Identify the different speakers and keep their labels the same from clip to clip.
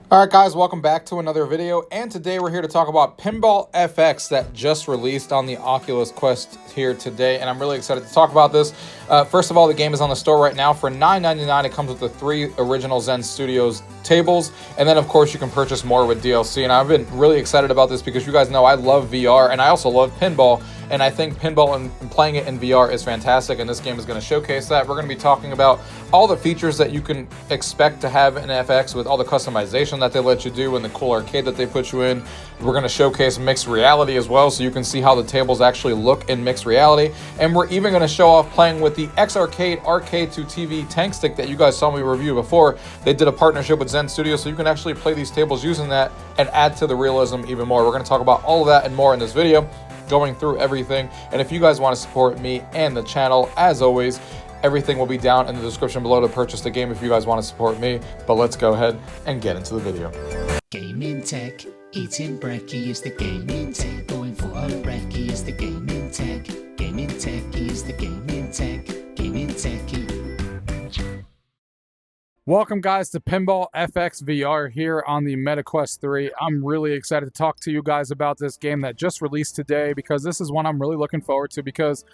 Speaker 1: Alright guys, welcome back to another video, and today we're here to talk about Pinball FX that just released on the Oculus Quest here today, and I'm really excited to talk about this. First of all, the game is on the store right now for $9.99. It comes with the 3 original Zen Studios tables, and then of course you can purchase more with DLC, and I've been really excited about this because you guys know I love VR, and I also love pinball, and I think pinball and playing it in VR is fantastic, and this game is going to showcase that. We're going to be talking about all the features that you can expect to have in FX with all the customization that they let you do and the cool arcade that they put you in. We're going to showcase mixed reality as well, so you can see how the tables actually look in mixed reality. And we're even going to show off playing with the X-Arcade Arcade2TV tank stick that you guys saw me review before. They did a partnership with Zen Studios, so you can actually play these tables using that and add to the realism even more. We're going to talk about all of that and more in this video, going through everything. And if you guys want to support me and the channel, as always, everything will be down in the description below to purchase the game if you guys want to support me. But let's go ahead and get into the video.
Speaker 2: Gaming tech, eating brekkie is the gaming tech. Going for a brekkie is the gaming tech. Gaming techie is the gaming tech. Gaming techie.
Speaker 3: Welcome guys to Pinball FX VR here on the MetaQuest 3. I'm really excited to talk to you guys about this game that just released today, because this is one I'm really looking forward to, because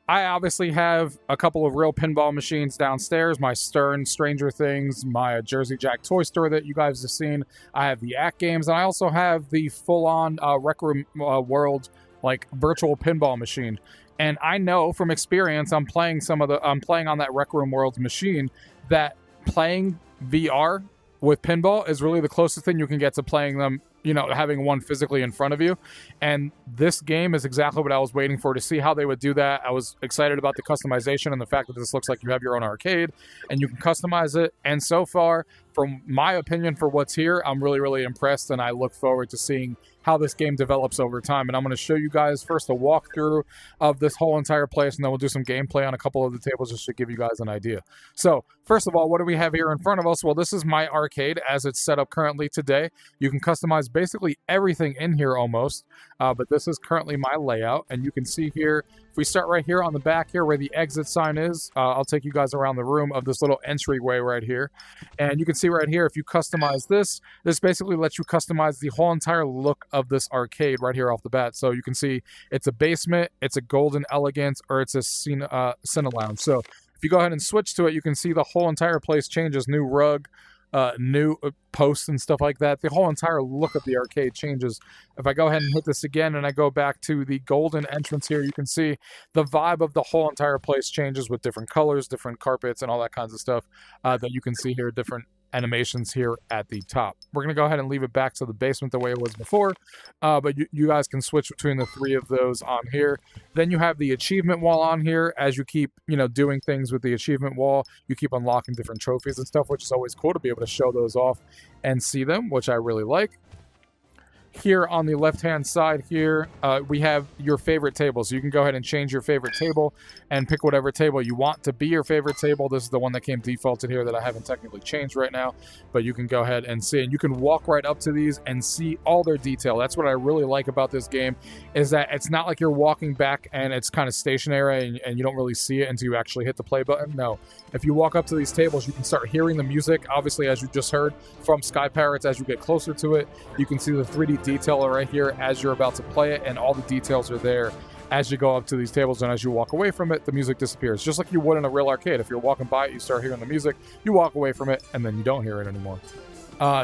Speaker 3: I obviously have a couple of real pinball machines downstairs, my Stern Stranger Things, my Jersey Jack toy store that you guys have seen. I have the Act games, and I also have the full-on Rec Room World like virtual pinball machine. And I know from experience, I'm playing on that Rec Room World machine, that playing VR with pinball is really the closest thing you can get to playing them, you know, having one physically in front of you. And this game is exactly what I was waiting for, to see how they would do that. I was excited about the customization and the fact that this looks like you have your own arcade and you can customize it. And so far, from my opinion, for what's here, I'm really impressed, and I look forward to seeing how this game develops over time. And I'm going to show you guys first a walkthrough of this whole entire place, and then we'll do some gameplay on a couple of the tables just to give you guys an idea. So first of all, what do we have here in front of us? Well, this is my arcade as it's set up currently today. You can customize basically everything in here almost, but this is currently my layout. And you can see here, if we start right here on the back here where the exit sign is, I'll take you guys around the room of this little entryway right here. And you can see right here, if you customize this basically lets you customize the whole entire look of this arcade right here off the bat. So you can see it's a basement, it's a golden elegance, or it's a Cine Lounge. So if you go ahead and switch to it, you can see the whole entire place changes. New rug, new posts and stuff like that. The whole entire look of the arcade changes. If I go ahead and hit this again and I go back to the golden entrance here, you can see the vibe of the whole entire place changes with different colors, different carpets, and all that kinds of stuff that you can see here, different animations here at the top. We're going to go ahead and leave it back to the basement the way it was before, but you guys can switch between the 3 of those on here. Then you have the achievement wall on here. As you keep, doing things with the achievement wall, you keep unlocking different trophies and stuff, which is always cool to be able to show those off and see them, which I really like. Here on the left-hand side here, we have your favorite table. So you can go ahead and change your favorite table and pick whatever table you want to be your favorite table. This is the one that came defaulted here that I haven't technically changed right now, but you can go ahead and see. And you can walk right up to these and see all their detail. That's what I really like about this game, is that it's not like you're walking back and it's kind of stationary and you don't really see it until you actually hit the play button. No. If you walk up to these tables, you can start hearing the music, obviously, as you just heard from Sky Pirates. As you get closer to it, you can see the 3D detail right here as you're about to play it, and all the details are there as you go up to these tables. And as you walk away from it, the music disappears, just like you would in a real arcade. If you're walking by it, you start hearing the music, you walk away from it, and then you don't hear it anymore.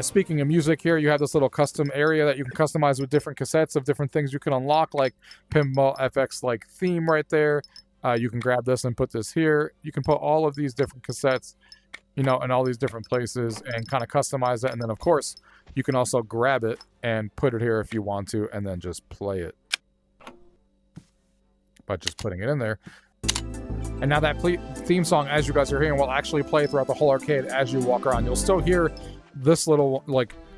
Speaker 3: Speaking of music, here you have this little custom area that you can customize with different cassettes of different things you can unlock, like Pinball FX like theme right there. You can grab this and put this here. You can put all of these different cassettes, in all these different places and kind of customize it. And then, of course, you can also grab it and put it here if you want to, and then just play it by just putting it in there. And now that theme song, as you guys are hearing, will actually play throughout the whole arcade as you walk around. You'll still hear this little,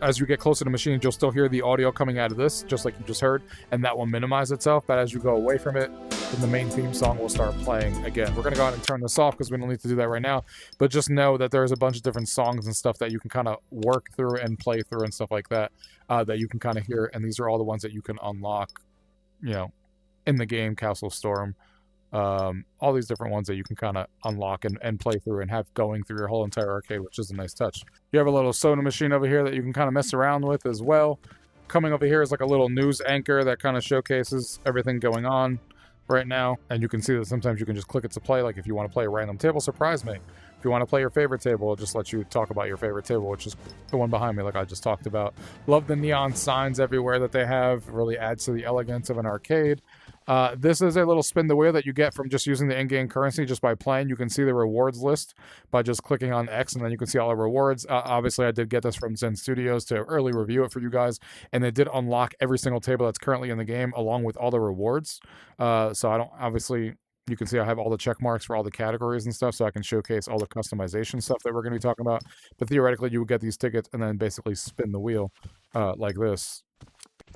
Speaker 3: as you get closer to machines, you'll still hear the audio coming out of this, just like you just heard, and that will minimize itself. But as you go away from it, then the main theme song will start playing again. We're going to go ahead and turn this off because we don't need to do that right now, but just know that there's a bunch of different songs and stuff that you can kind of work through and play through and stuff like that, that you can kind of hear, and these are all the ones that you can unlock, in the game, Castle Storm, all these different ones that you can kind of unlock and play through and have going through your whole entire arcade, which is a nice touch. You have a little soda machine over here that you can kind of mess around with as well. Coming over here is like a little news anchor that kind of showcases everything going on right now. And you can see that sometimes you can just click it to play. Like if you want to play a random table, surprise me. If you want to play your favorite table, it'll just let you talk about your favorite table, which is the one behind me, like I just talked about. Love the neon signs everywhere that they have. Really adds to the elegance of an arcade. This is a little spin the wheel that you get from just using the in-game currency just by playing. You can see the rewards list by just clicking on X, and then you can see all the rewards. Obviously, I did get this from Zen Studios to early review it for you guys, and they did unlock every single table that's currently in the game along with all the rewards. So I don't, obviously, you can see I have all the check marks for all the categories and stuff, so I can showcase all the customization stuff that we're going to be talking about. But theoretically, you would get these tickets and then basically spin the wheel like this,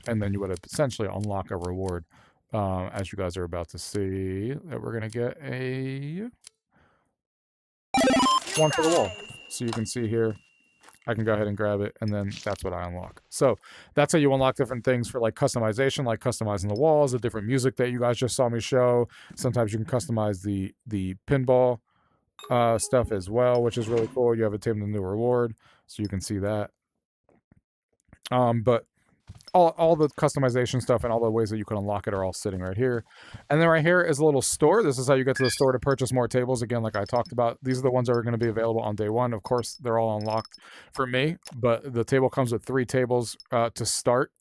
Speaker 3: and then you would essentially unlock a reward. As you guys are about to see, that we're going to get a one for the wall. So you can see here, I can go ahead and grab it, and then that's what I unlock. So that's how you unlock different things for like customization, like customizing the walls, the different music that you guys just saw me show. Sometimes you can customize the pinball stuff as well, which is really cool. You have a table to new reward, so you can see that. But all the customization stuff and all the ways that you can unlock it are all sitting right here. And then right here is a little store. This is how you get to the store to purchase more tables. Again, like I talked about, these are the ones that are going to be available on day one. Of course, they're all unlocked for me, but the table comes with 3 tables to start.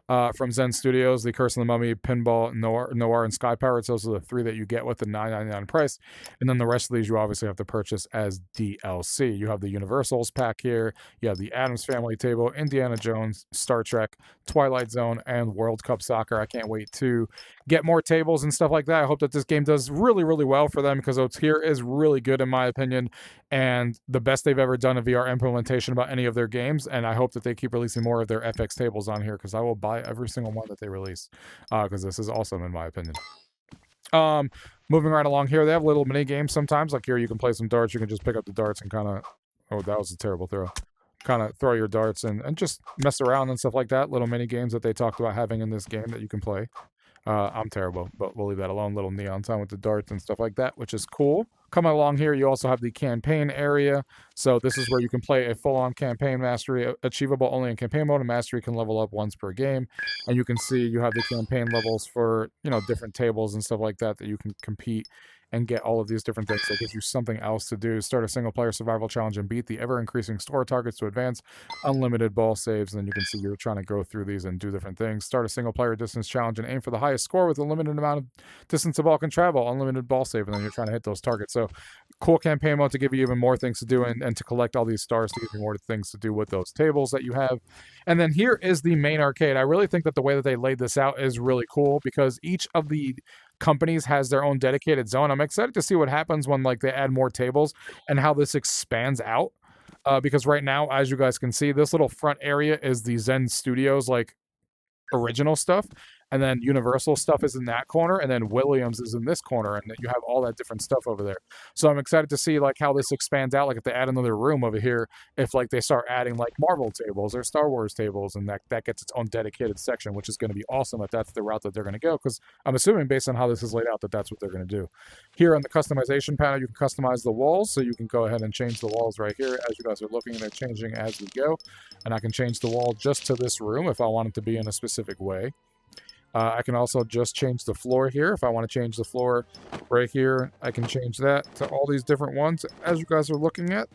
Speaker 3: From Zen Studios, the Curse of the Mummy, Pinball, Noir, and Sky Pirates. Those are the 3 that you get with the $9.99 price. And then the rest of these you obviously have to purchase as DLC. You have the Universals pack here. You have the Addams Family table, Indiana Jones, Star Trek, Twilight Zone, and World Cup Soccer. I can't wait to get more tables and stuff like that. I hope that this game does really, really well for them, because what's here is really good in my opinion, and the best they've ever done a VR implementation about any of their games. And I hope that they keep releasing more of their FX tables on here, because I will buy every single one that they release, because this is awesome in my opinion. Moving right along here, they have little mini games sometimes. Like here, you can play some darts. You can just pick up the darts and kind of, oh, that was a terrible throw. Kind of throw your darts and just mess around and stuff like that. Little mini games that they talked about having in this game that you can play. I'm terrible, but we'll leave that alone. Little neon sign with the darts and stuff like that, which is cool. Coming along here, you also have the campaign area. So this is where you can play a full-on campaign mastery, achievable only in campaign mode. And mastery can level up once per game. And you can see you have the campaign levels for, you know, different tables and stuff like that that you can compete and get all of these different things. So it gives you something else to do. Start a single-player survival challenge and beat the ever-increasing store targets to advance. Unlimited ball saves. And then you can see you're trying to go through these and do different things. Start a single-player distance challenge and aim for the highest score with a limited amount of distance the ball can travel. Unlimited ball save, and then you're trying to hit those targets. So cool campaign mode to give you even more things to do and to collect all these stars to give you more things to do with those tables that you have. And then here is the main arcade. I really think that the way that they laid this out is really cool, because each of the companies has their own dedicated zone. I'm excited to see what happens when like they add more tables and how this expands out, because right now, as you guys can see, this little front area is the Zen Studios like original stuff, and then Universal stuff is in that corner, and then Williams is in this corner, and you have all that different stuff over there. So I'm excited to see like how this expands out. Like if they add another room over here, if like they start adding like Marvel tables or Star Wars tables, and that gets its own dedicated section, which is going to be awesome if that's the route that they're going to go, because I'm assuming based on how this is laid out that that's what they're going to do. Here on the customization panel, you can customize the walls, so you can go ahead and change the walls right here as you guys are looking, and they're changing as we go. And I can change the wall just to this room if I want it to be in a specific way. I can also just change the floor here. If I want to change the floor right here, I can change that to all these different ones as you guys are looking at.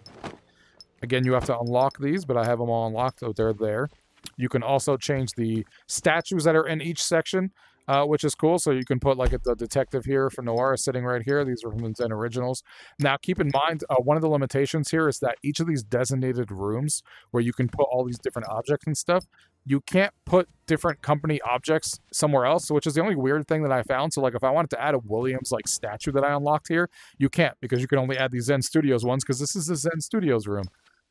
Speaker 3: Again, you have to unlock these, but I have them all unlocked, so they're there. You can also change the statues that are in each section, which is cool. So you can put like the detective here for Noir sitting right here. These are from the Zen Originals. Now, keep in mind, one of the limitations here is that each of these designated rooms where you can put all these different objects and stuff, you can't put different company objects somewhere else, which is the only weird thing that I found. So like if I wanted to add a Williams like statue that I unlocked here, you can't, because you can only add these Zen Studios ones, because this is the Zen Studios room.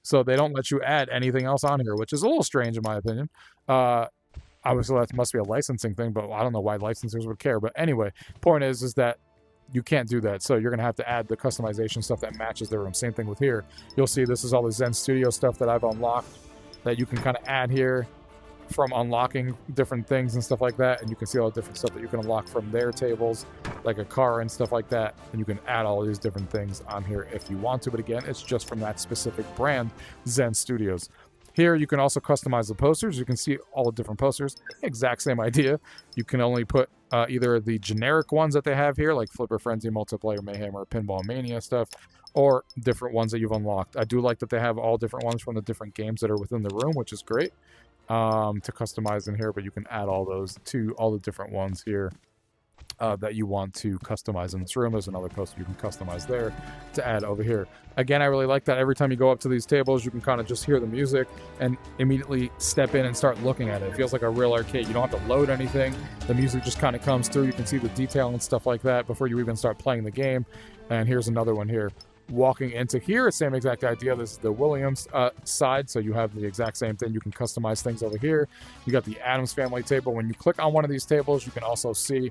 Speaker 3: So they don't let you add anything else on here, which is a little strange in my opinion. Obviously that must be a licensing thing, but I don't know why licensors would care. But anyway, point is that you can't do that. So you're going to have to add the customization stuff that matches the room. Same thing with here. You'll see this is all the Zen Studio stuff that I've unlocked that you can kind of add here. from unlocking different things and stuff like that, and you can see all the different stuff that you can unlock from their tables, like a car and stuff like that, and you can add all these different things on here if you want to, but again, it's just from that specific brand, Zen Studios. Here you can also customize the posters. You can see all the different posters, exact same idea. You can only put either the generic ones that they have here, like Flipper Frenzy, Multiplayer Mayhem, or Pinball Mania stuff, or different ones that you've unlocked. I do like that they have all different ones from the different games that are within the room, which is great to customize in here, but you can add all those to all the different ones here that you want to customize in this room. There's another poster you can customize there to add over here. Again, I really like that every time you go up to these tables, you can kind of just hear the music and immediately step in and start looking at it. It feels like a real arcade. You don't have to load anything. The music just kind of comes through. You can see the detail and stuff like that before you even start playing the game. And here's another one here. Walking into here, same exact idea. This is the Williams side, so you have the exact same thing. You can customize things over here. You got the Addams Family table. When you click on one of these tables, you can also see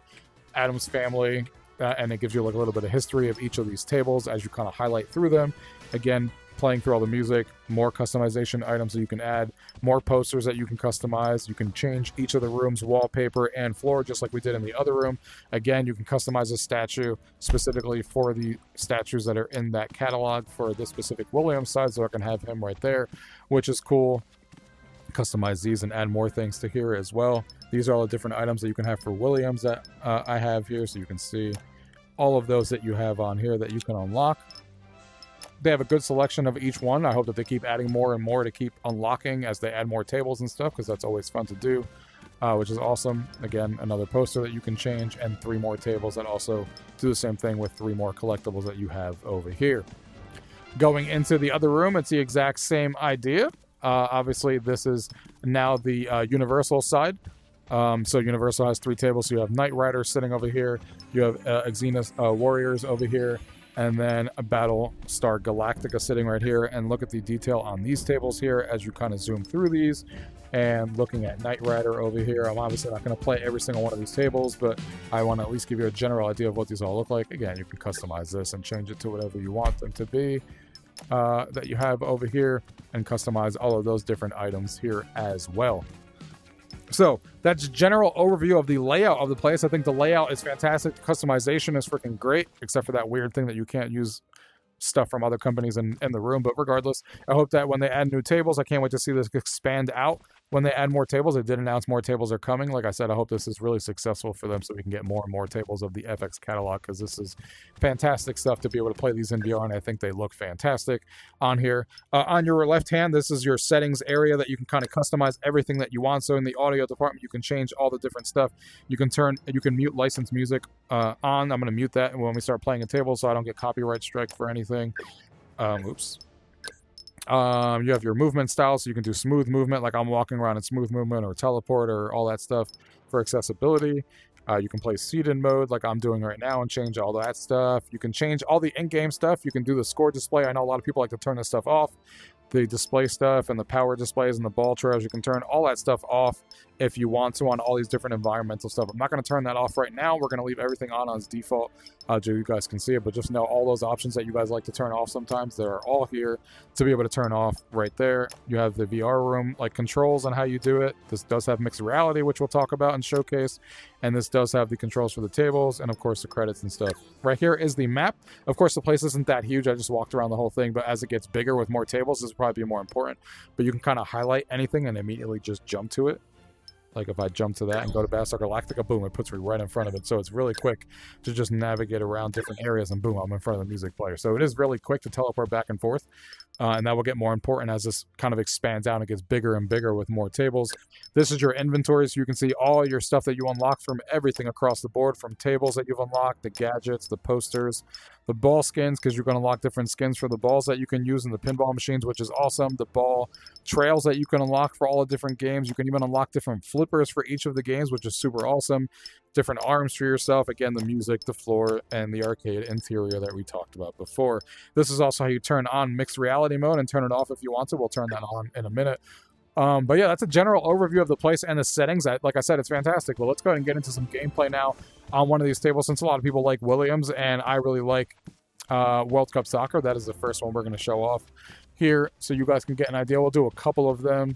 Speaker 3: Addams Family, and it gives you like a little bit of history of each of these tables as you kind of highlight through them. Again, playing through all the music, more customization items that you can add, more posters that you can customize. You can change each of the room's wallpaper and floor just like we did in the other room. Again, you can customize a statue specifically for the statues that are in that catalog for this specific Williams side, so I can have him right there, which is cool. Customize these and add more things to here as well. These are all the different items that you can have for Williams that I have here, so you can see all of those that you have on here that you can unlock. They have a good selection of each one. I hope that they keep adding more and more to keep unlocking as they add more tables and stuff, because that's always fun to do, which is awesome. Again, another poster that you can change, and 3 more tables that also do the same thing with 3 more collectibles that you have over here. Going into the other room, it's the exact same idea. Obviously, this is now the Universal side. So Universal has 3 tables. So you have Knight Rider sitting over here. You have Xena Warriors over here. And then a Battlestar Galactica sitting right here. And look at the detail on these tables here as you kind of zoom through these. And looking at Knight Rider over here. I'm obviously not going to play every single one of these tables, but I want to at least give you a general idea of what these all look like. Again, you can customize this and change it to whatever you want them to be. That you have over here, and customize all of those different items here as well. So that's a general overview of the layout of the place. I think the layout is fantastic. The customization is freaking great, except for that weird thing that you can't use stuff from other companies in the room. But regardless, I hope that when they add new tables, I can't wait to see this expand out. When they add more tables, they did announce more tables are coming. Like I said, I hope this is really successful for them so we can get more and more tables of the FX catalog, because this is fantastic stuff to be able to play these in VR, and I think they look fantastic on here. On your left hand, this is your settings area that you can kind of customize everything that you want. So in the audio department, you can change all the different stuff. You can mute licensed music on. I'm going to mute that when we start playing a table so I don't get copyright strike for anything. Oops. You have your movement style, so you can do smooth movement, like I'm walking around in smooth movement, or teleport, or all that stuff for accessibility. You can play seated mode like I'm doing right now and change all that stuff. You can change all the in-game stuff. You can do the score display. I know a lot of people like to turn this stuff off. The display stuff and the power displays and the ball trails, you can turn all that stuff off if you want to on all these different environmental stuff. I'm not going to turn that off right now. We're going to leave everything on its default so you guys can see it, but just know all those options that you guys like to turn off sometimes, they're all here to be able to turn off right there. You have the VR room like controls on how you do it. This does have mixed reality, which we'll talk about and showcase, and this does have the controls for the tables and of course the credits and stuff. Right here is the map. Of course, the place isn't that huge. I just walked around the whole thing, but as it gets bigger with more tables, this will probably be more important. But you can kind of highlight anything and immediately just jump to it. Like if I jump to that and go to Battlestar Galactica, boom, it puts me right in front of it. So it's really quick to just navigate around different areas, and boom, I'm in front of the music player. So it is really quick to teleport back and forth. And that will get more important as this kind of expands out and gets bigger and bigger with more tables. This is your inventory, so you can see all your stuff that you unlock from everything across the board, from tables that you've unlocked, the gadgets, the posters, the ball skins, because you're going to unlock different skins for the balls that you can use in the pinball machines, which is awesome. The ball trails that you can unlock for all the different games. You can even unlock different flippers for each of the games, which is super awesome. Different arms for yourself. Again, the music, the floor, and the arcade interior that we talked about before. This is also how you turn on mixed reality mode and turn it off if you want to. We'll turn that on in a minute. But yeah, that's a general overview of the place and the settings. Like I said, it's fantastic. But let's go ahead and get into some gameplay now on one of these tables, since a lot of people like Williams, and I really like World Cup Soccer. That is the first one we're going to show off here, so you guys can get an idea. We'll do a couple of them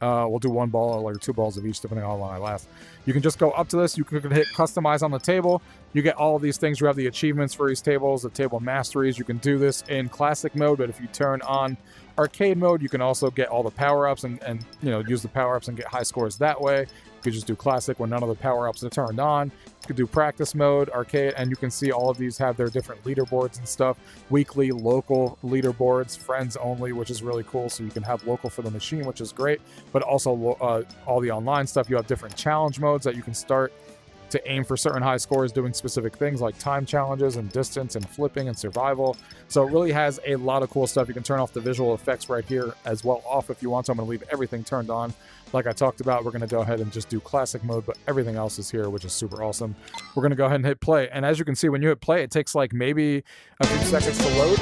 Speaker 3: We'll do 1 ball or 2 balls of each, depending on how long I last. You can just go up to this. You can hit customize on the table. You get all of these things. You have the achievements for these tables, the table masteries. You can do this in classic mode, but if you turn on arcade mode, you can also get all the power-ups and use the power-ups and get high scores that way. You could just do classic when none of the power-ups are turned on. You could do practice mode, arcade, and you can see all of these have their different leaderboards and stuff. Weekly, local leaderboards, friends only, which is really cool. So you can have local for the machine, which is great. But also all the online stuff. You have different challenge modes that you can start to aim for certain high scores doing specific things like time challenges and distance and flipping and survival. So it really has a lot of cool stuff. You can turn off the visual effects right here as well off if you want to. I'm going to leave everything turned on. Like I talked about, we're going to go ahead and just do classic mode, but everything else is here, which is super awesome. We're going to go ahead and hit play. And as you can see, when you hit play, it takes like maybe a few seconds to load.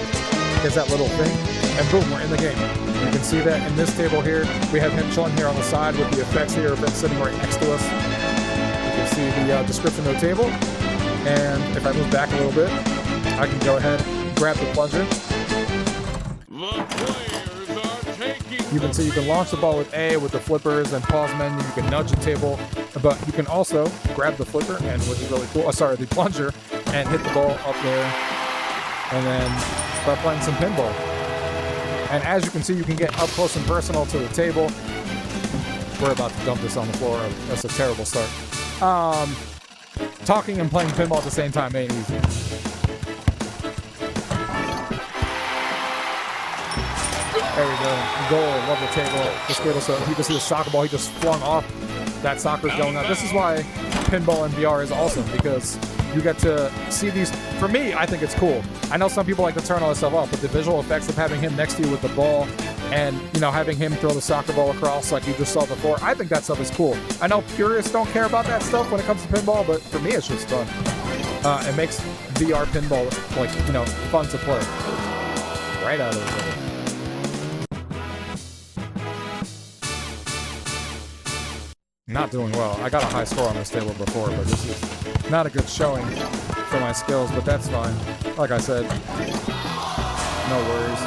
Speaker 3: There's that little thing, and boom, we're in the game. You can see that in this table here, we have him chilling here on the side with the effects here, of him sitting right next to us. You can see the description of the table. And if I move back a little bit, I can go ahead and grab the plunger. You can see you can launch the ball with A with the flippers and pause menu. You can nudge the table, but you can also grab the flipper, and which is really cool. The plunger, and hit the ball up there, and then start playing some pinball. And as you can see, you can get up close and personal to the table. We're about to dump this on the floor. That's a terrible start. Talking and playing pinball at the same time ain't easy. There we go. Goal. Love the table. This table, so you can see the soccer ball he just flung off. That soccer's going out. This is why pinball in VR is awesome, because you get to see these. For me, I think it's cool. I know some people like to turn all this stuff off, but the visual effects of having him next to you with the ball and, having him throw the soccer ball across like you just saw before, I think that stuff is cool. I know purists don't care about that stuff when it comes to pinball, but for me, it's just fun. It makes VR pinball, fun to play. Right out of the way. Not doing well. I got a high score on this table before, but this is not a good showing for my skills, but that's fine. Like I said, no worries.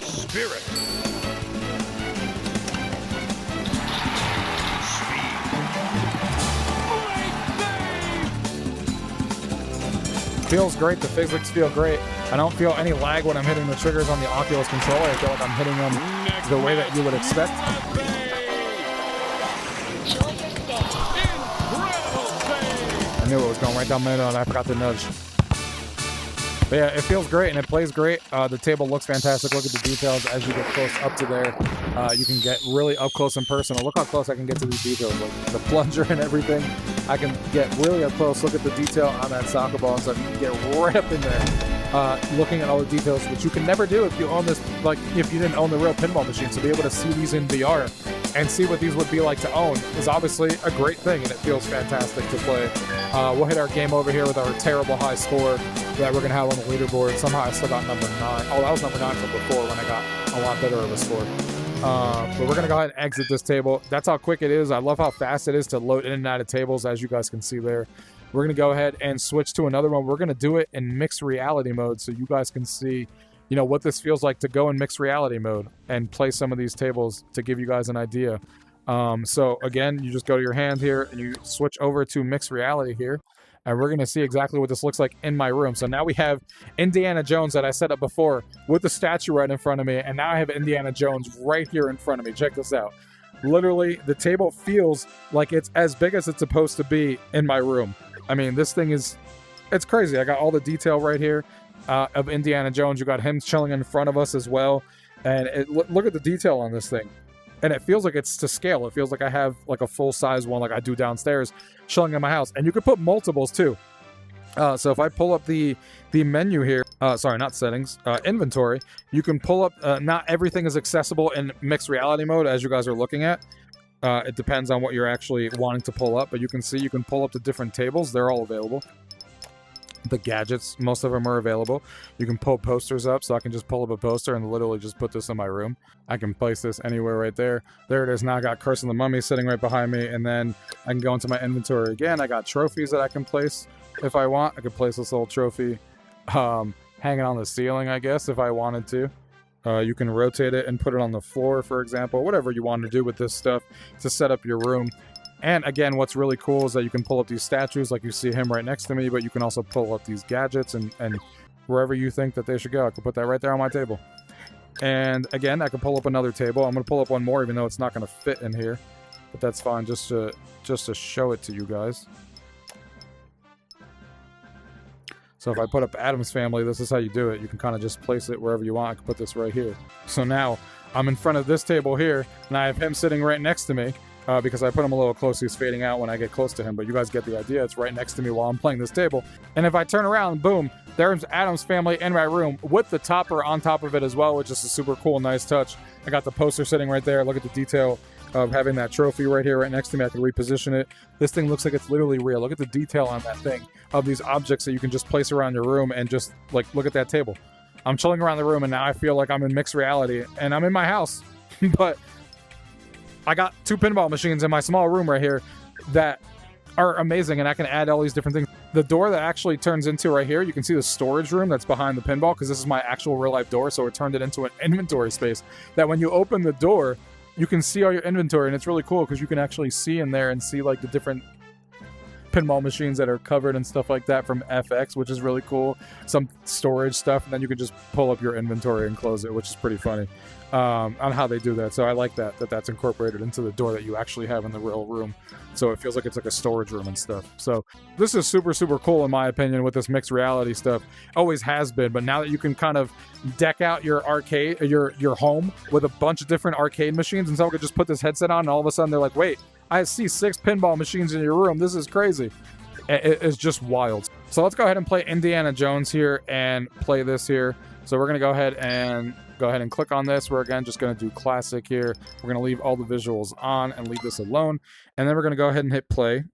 Speaker 4: Spirit.
Speaker 3: Feels great. The physics feel great. I don't feel any lag when I'm hitting the triggers on the Oculus controller. I feel like I'm hitting them the way that you would expect. I knew it was going right down the middle, and I forgot to nudge. But yeah, it feels great, and it plays great. The table looks fantastic. Look at the details as you get close up to there. You can get really up close and personal. Look how close I can get to these details. Like the plunger and everything. I can get really up close. Look at the detail on that soccer ball and stuff. You can get right up in there. Looking at all the details, which you can never do if you own this, like if you didn't own the real pinball machine. So be able to see these in VR and see what these would be like to own is obviously a great thing, and it feels fantastic to play. We'll hit our game over here with our terrible high score that we're going to have on the leaderboard. Somehow I still got number 9. Oh, that was number 9 from before when I got a lot better of a score. But we're going to go ahead and exit this table. That's how quick it is. I love how fast it is to load in and out of tables, as you guys can see there. We're going to go ahead and switch to another one. We're going to do it in mixed reality mode so you guys can see what this feels like to go in mixed reality mode and play some of these tables to give you guys an idea. So again, you just go to your hand here and you switch over to mixed reality here, and we're going to see exactly what this looks like in my room. So now we have Indiana Jones that I set up before with the statue right in front of me, and now I have Indiana Jones right here in front of me. Check this out. Literally, the table feels like it's as big as it's supposed to be in my room. I mean, this thing it's crazy. I got all the detail right here of Indiana Jones. You got him chilling in front of us as well. And look at the detail on this thing. And it feels like it's to scale. It feels like I have like a full-size one like I do downstairs chilling in my house. And you could put multiples too. So if I pull up the menu here, sorry, not settings, inventory, you can pull up, not everything is accessible in mixed reality mode as you guys are looking at. It depends on what you're actually wanting to pull up, but you can see you can pull up the different tables. They're all available. The gadgets, most of them are available. You can pull posters up, so I can just pull up a poster and literally just put this in my room. I can place this anywhere right there. There it is. Now I got Curse of the Mummy sitting right behind me, and then I can go into my inventory again. I got trophies that I can place if I want. I could place this little trophy hanging on the ceiling, I guess, if I wanted to. You can rotate it and put it on the floor, for example, whatever you want to do with this stuff to set up your room. And again, what's really cool is that you can pull up these statues, like you see him right next to me, but you can also pull up these gadgets and wherever you think that they should go. I can put that right there on my table. And again, I can pull up another table. I'm going to pull up one more, even though it's not going to fit in here, but that's fine, just to show it to you guys. So if I put up Addams Family, this is how you do it. You can kind of just place it wherever you want. I can put this right here. So now I'm in front of this table here, and I have him sitting right next to me because I put him a little close. He's fading out when I get close to him, but you guys get the idea. It's right next to me while I'm playing this table. And if I turn around, boom, there's Addams Family in my room with the topper on top of it as well, which is a super cool, nice touch. I got the poster sitting right there. Look at the detail of having that trophy right here right next to me. I can reposition it. This thing looks like it's literally real. Look at the detail on that thing of these objects that you can just place around your room and just like look at that table. I'm chilling around the room and now I feel like I'm in mixed reality and I'm in my house. But I got 2 pinball machines in my small room right here that are amazing, and I can add all these different things. The door that actually turns into right here, you can see the storage room that's behind the pinball because this is my actual real life door, so it turned it into an inventory space that when you open the door, you can see all your inventory, and it's really cool because you can actually see in there and see like the different pinball machines that are covered and stuff like that from FX, which is really cool. Some storage stuff, and then you can just pull up your inventory and close it, which is pretty funny on how they do that. So I like that's incorporated into the door that you actually have in the real room. So it feels like it's like a storage room and stuff. So this is super, super cool in my opinion with this mixed reality stuff. Always has been, but now that you can kind of deck out your arcade, your home with a bunch of different arcade machines, and someone could just put this headset on and all of a sudden they're like, wait, I see 6 pinball machines in your room. This is crazy. It's just wild. So let's go ahead and play Indiana Jones here and play this here. So we're going to go ahead and click on this. We're again just going to do classic here. We're going to leave all the visuals on and leave this alone. And then we're going to go ahead and hit play.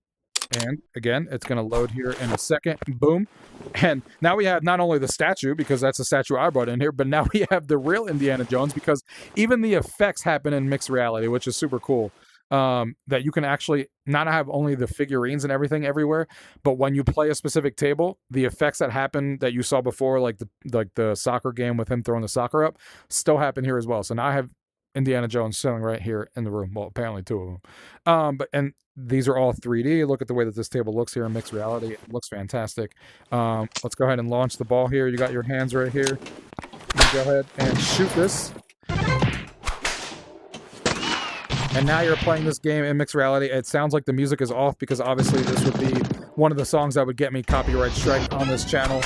Speaker 3: And again, it's going to load here in a second. Boom. And now we have not only the statue, because that's a statue I brought in here, but now we have the real Indiana Jones because even the effects happen in mixed reality, which is super cool. That you can actually not have only the figurines and everything everywhere, but when you play a specific table, the effects that happen that you saw before, like the soccer game with him throwing the soccer up, still happen here as well. So now I have Indiana Jones sitting right here in the room. Well, apparently 2 of them. And these are all 3D. Look at the way that this table looks here in mixed reality. It looks fantastic. Let's go ahead and launch the ball here. You got your hands right here. You go ahead and shoot this. And now you're playing this game in mixed reality. It sounds like the music is off because obviously this would be one of the songs that would get me copyright strike on this channel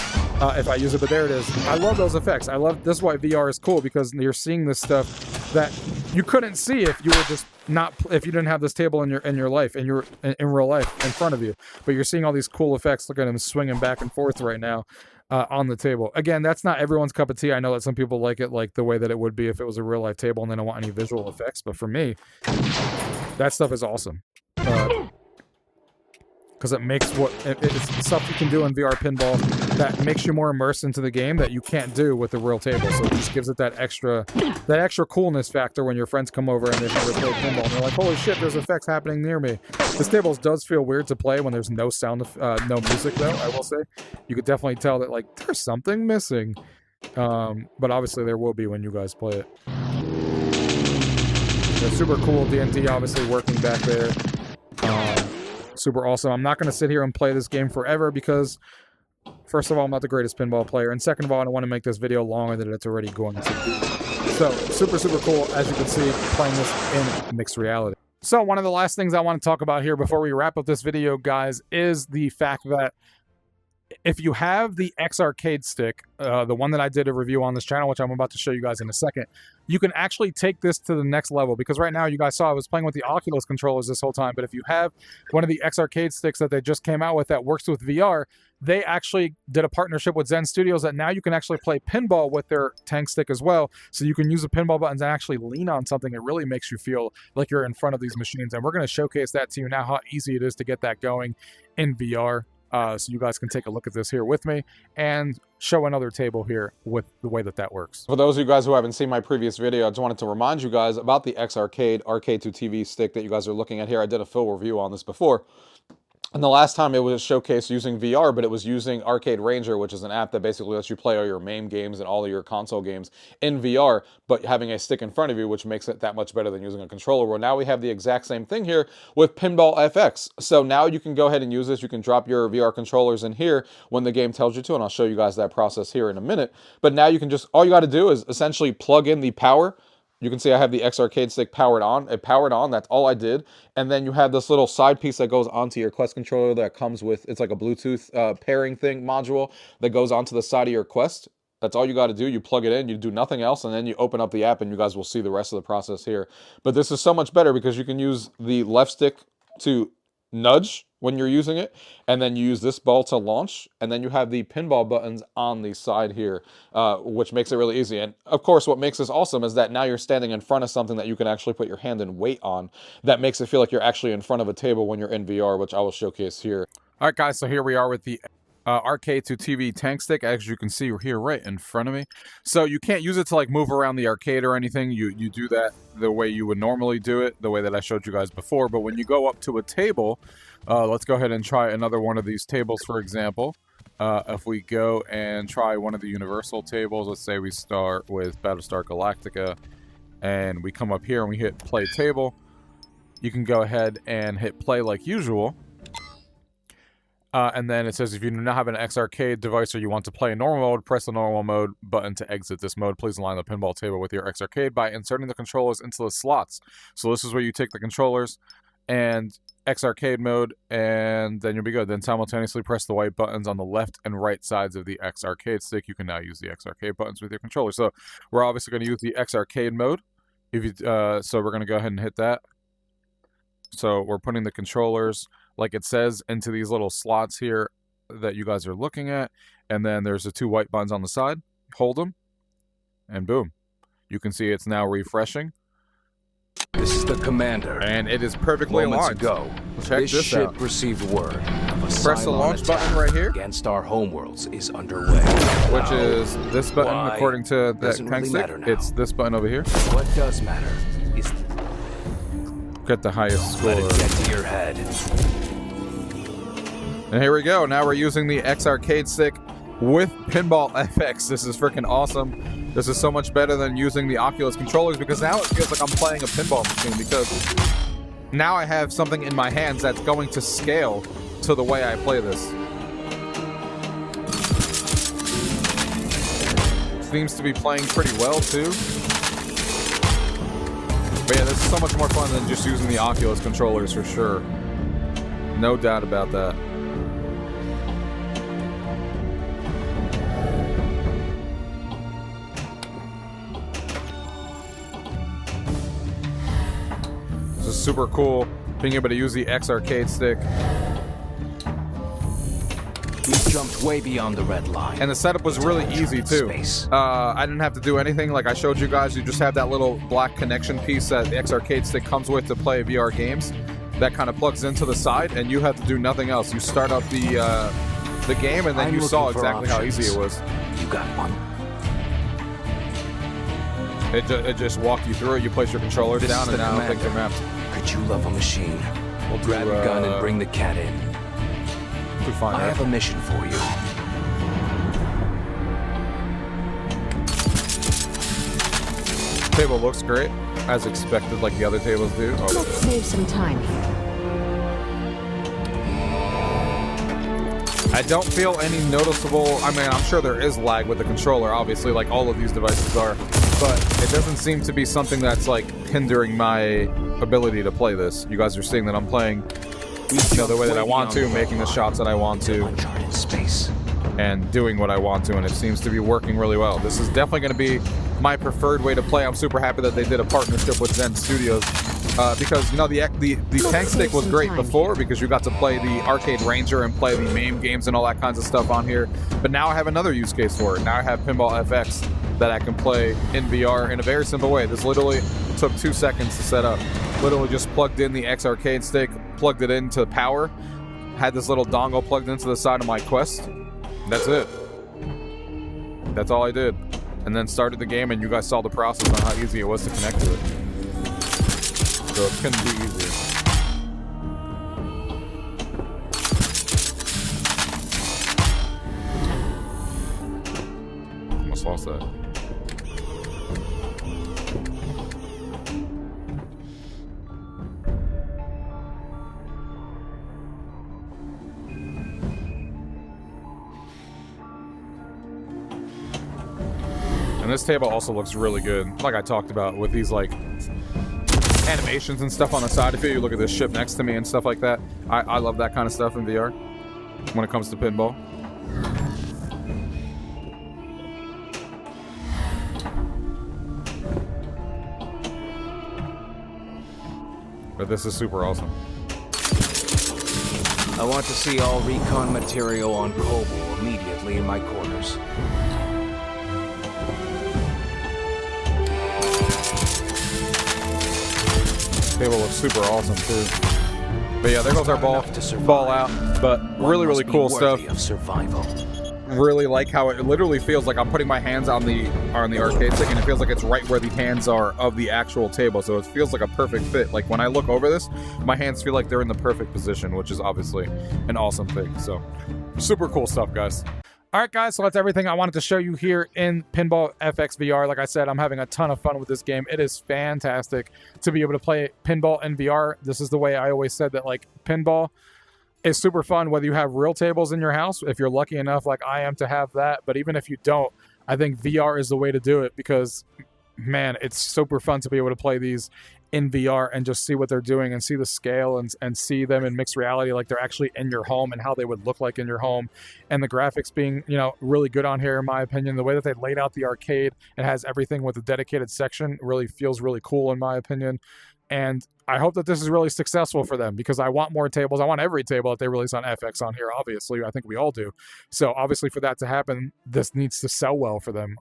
Speaker 3: if I use it, but there it is. I love those effects. This is why VR is cool, because you're seeing this stuff that you couldn't see if you were just if you didn't have this table in your life, in real life in front of you. But you're seeing all these cool effects. Look at him swinging back and forth right now. On the table. Again, that's not everyone's cup of tea. I know that some people like it like the way that it would be if it was a real life table and they don't want any visual effects. But for me, that stuff is awesome. Because it makes it's stuff you can do in VR pinball that makes you more immersed into the game that you can't do with the real table. So it just gives it that extra coolness factor when your friends come over and they've never played pinball and they're like, holy shit, there's effects happening near me. This table does feel weird to play when there's no sound, no music though, I will say. You could definitely tell that like there's something missing. But obviously there will be when you guys play it. They're super cool. D&D obviously working back there. Super awesome. I'm not going to sit here and play this game forever because, first of all, I'm not the greatest pinball player, and second of all, I don't want to make this video longer than it's already going to be. So, super, super cool, as you can see, playing this in mixed reality. So, one of the last things I want to talk about here before we wrap up this video, guys, is the fact that if you have the X arcade stick, the one that I did a review on this channel, which I'm about to show you guys in a second, you can actually take this to the next level, because right now you guys saw I was playing with the Oculus controllers this whole time, but if you have one of the X arcade sticks that they just came out with that works with VR, they actually did a partnership with Zen Studios that now you can actually play pinball with their tank stick as well. So you can use the pinball buttons and actually lean on something. It really makes you feel like you're in front of these machines, and we're going to showcase that to you now, how easy it is to get that going in VR. So you guys can take a look at this here with me and show another table here with the way that that works.
Speaker 1: For those of you guys who haven't seen my previous video, I just wanted to remind you guys about the X Arcade Arcade2TV stick that you guys are looking at here. I did a full review on this before. And the last time it was showcased using VR, but it was using Arcade Ranger, which is an app that basically lets you play all your MAME games and all of your console games in VR, but having a stick in front of you, which makes it that much better than using a controller. Well, now we have the exact same thing here with Pinball FX. So now you can go ahead and use this. You can drop your VR controllers in here when the game tells you to, and I'll show you guys that process here in a minute. But now you can just, all you got to do is essentially plug in the power. You can see I have the X Arcade stick powered on. It powered on, that's all I did. And then you have this little side piece that goes onto your Quest controller that comes with, it's like a Bluetooth pairing thing module that goes onto the side of your Quest. That's all you got to do. You plug it in, you do nothing else, and then you open up the app and you guys will see the rest of the process here. But this is so much better because you can use the left stick to nudge when you're using it, and then you use this ball to launch, and then you have the pinball buttons on the side here, which makes it really easy. And of course, what makes this awesome is that now you're standing in front of something that you can actually put your hand and weight on. That makes it feel like you're actually in front of a table when you're in VR, which I will showcase here.
Speaker 3: All right, guys, so here we are with the Arcade2TV tank stick, as you can see here right in front of me. So you can't use it to like move around the arcade or anything. You do that the way you would normally do it, the way that I showed you guys before. But when you go up to a table, let's go ahead and try another one of these tables, for example. If we go and try one of the universal tables, let's say we start with Battlestar Galactica, and we come up here and we hit play table. You can go ahead and hit play like usual. And then it says, if you do not have an X Arcade device or you want to play in normal mode, press the normal mode button to exit this mode. Please align the pinball table with your X Arcade by inserting the controllers into the slots. So this is where you take the controllers and X Arcade mode, and then you'll be good. Then simultaneously press the white buttons on the left and right sides of the X Arcade stick. You can now use the X Arcade buttons with your controller. So we're obviously going to use the X Arcade mode. If you, so we're going to go ahead and hit that. So we're putting the controllers, like it says, into these little slots here that you guys are looking at. And then there's the two white buttons on the side. Hold them. And boom. You can see it's now refreshing.
Speaker 4: This is the commander.
Speaker 3: And it is perfectly aligned.
Speaker 4: Ago,
Speaker 3: check
Speaker 4: this
Speaker 3: this
Speaker 4: ship
Speaker 3: out.
Speaker 4: received word of a
Speaker 3: Press the launch button right here,
Speaker 4: against our homeworlds is underway.
Speaker 3: which is this button.
Speaker 4: Why?
Speaker 3: According to that
Speaker 4: Doesn't
Speaker 3: tank
Speaker 4: really
Speaker 3: stick,
Speaker 4: matter now.
Speaker 3: it's this button over here.
Speaker 4: What does matter is
Speaker 3: Get the highest score.
Speaker 4: let it get to your head.
Speaker 3: And here we go. Now we're using the X Arcade stick with Pinball FX. This is freaking awesome. This is so much better than using the Oculus controllers, because now it feels like I'm playing a pinball machine, because now I have something in my hands that's going to scale to the way I play this. Seems to be playing pretty well too. But yeah, this is so much more fun than just using the Oculus controllers for sure. No doubt about that. This is super cool, being able to use the X Arcade stick.
Speaker 4: We jumped way beyond the red line.
Speaker 3: And the setup was really easy too. I didn't have to do anything. Like I showed you guys, you just have that little black connection piece that the X Arcade stick comes with to play VR games. That kind of plugs into the side, and you have to do nothing else. You start up the game, and then you saw exactly how easy it was.
Speaker 4: You got one.
Speaker 3: It just walked you through it. You place your controllers
Speaker 4: This
Speaker 3: down,
Speaker 4: is
Speaker 3: and
Speaker 4: the
Speaker 3: now things are
Speaker 4: commander.
Speaker 3: mapped.
Speaker 4: Could you love a machine?
Speaker 3: We'll
Speaker 4: Grab
Speaker 3: do,
Speaker 4: your gun and bring the cat in.
Speaker 3: we find
Speaker 4: I
Speaker 3: out.
Speaker 4: have a mission for you.
Speaker 3: Table looks great, as expected, like the other tables do. Oh,
Speaker 5: Let's save some time here.
Speaker 3: I don't feel any noticeable. I mean, I'm sure there is lag with the controller, obviously, like all of these devices are, but it doesn't seem to be something that's like hindering my ability to play this. You guys are seeing that I'm playing, the way that I want to, making the shots that I want to,
Speaker 4: Uncharted space.
Speaker 3: and doing what I want to, and it seems to be working really well. This is definitely going to be my preferred way to play. I'm super happy that they did a partnership with Zen Studios, because the tank stick was great before, because you got to play the Arcade Ranger and play the MAME games and all that kinds of stuff on here. But now I have another use case for it. Now I have Pinball FX that I can play in VR in a very simple way. This literally took 2 seconds to set up. Literally just plugged in the X Arcade stick, plugged it into power, had this little dongle plugged into the side of my Quest. That's it. That's all I did. And then started the game, and you guys saw the process on how easy it was to connect to it. So it couldn't be easier. boss at? And this table also looks really good, like I talked about, with these like animations and stuff on the side. If you look at this ship next to me and stuff like that, I love that kind of stuff in VR when it comes to pinball. But this is super awesome.
Speaker 4: I want to see all recon material on Kobo immediately in my quarters.
Speaker 3: Table looks super awesome too. But yeah, there goes our ball out. But really cool stuff.
Speaker 4: Of survival.
Speaker 3: Really like how it literally feels like I'm putting my hands on the arcade stick, and it feels like it's right where the hands are of the actual table. So it feels like a perfect fit. Like when I look over this, my hands feel like they're in the perfect position, which is obviously an awesome thing. So super cool stuff, guys. All right, guys, so that's everything I wanted to show you here in Pinball FX VR. Like I said, I'm having a ton of fun with this game. It is fantastic to be able to play pinball in VR. This is the way I always said that, like, pinball is super fun, whether you have real tables in your house, if you're lucky enough like I am to have that. But even if you don't, I think VR is the way to do it because, man, it's super fun to be able to play these in VR and just see what they're doing and see the scale and see them in mixed reality, like they're actually in your home and how they would look like in your home. And the graphics being, you know, really good on here, in my opinion. The way that they laid out the arcade, it has everything with a dedicated section, really feels really cool in my opinion. And I hope that this is really successful for them because I want more tables. I want every table that they release on FX on here, obviously. I think we all do. So obviously for that to happen, this needs to sell well for them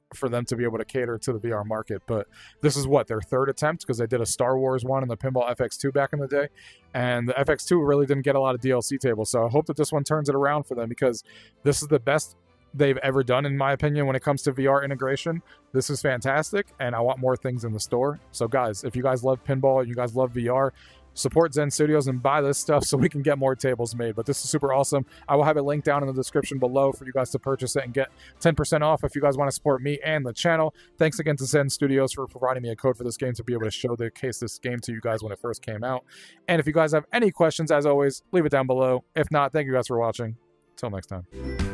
Speaker 3: to be able to cater to the VR market. But this is what, their third attempt, because they did a Star Wars one and the Pinball FX2 back in the day. And the FX2 really didn't get a lot of DLC tables. So I hope that this one turns it around for them because this is the best they've ever done, in my opinion, when it comes to VR integration. This is fantastic, and I want more things in the store. So guys, if you guys love pinball and you guys love VR, support Zen Studios and buy this stuff so we can get more tables made. But this is super awesome. I will have a link down in the description below for you guys to purchase it and get 10% off if you guys want to support me and the channel. Thanks again to Zen Studios for providing me a code for this game to be able to showcase this game to you guys when it first came out. And if you guys have any questions, as always, leave it down below. If not, thank you guys for watching. Until next time.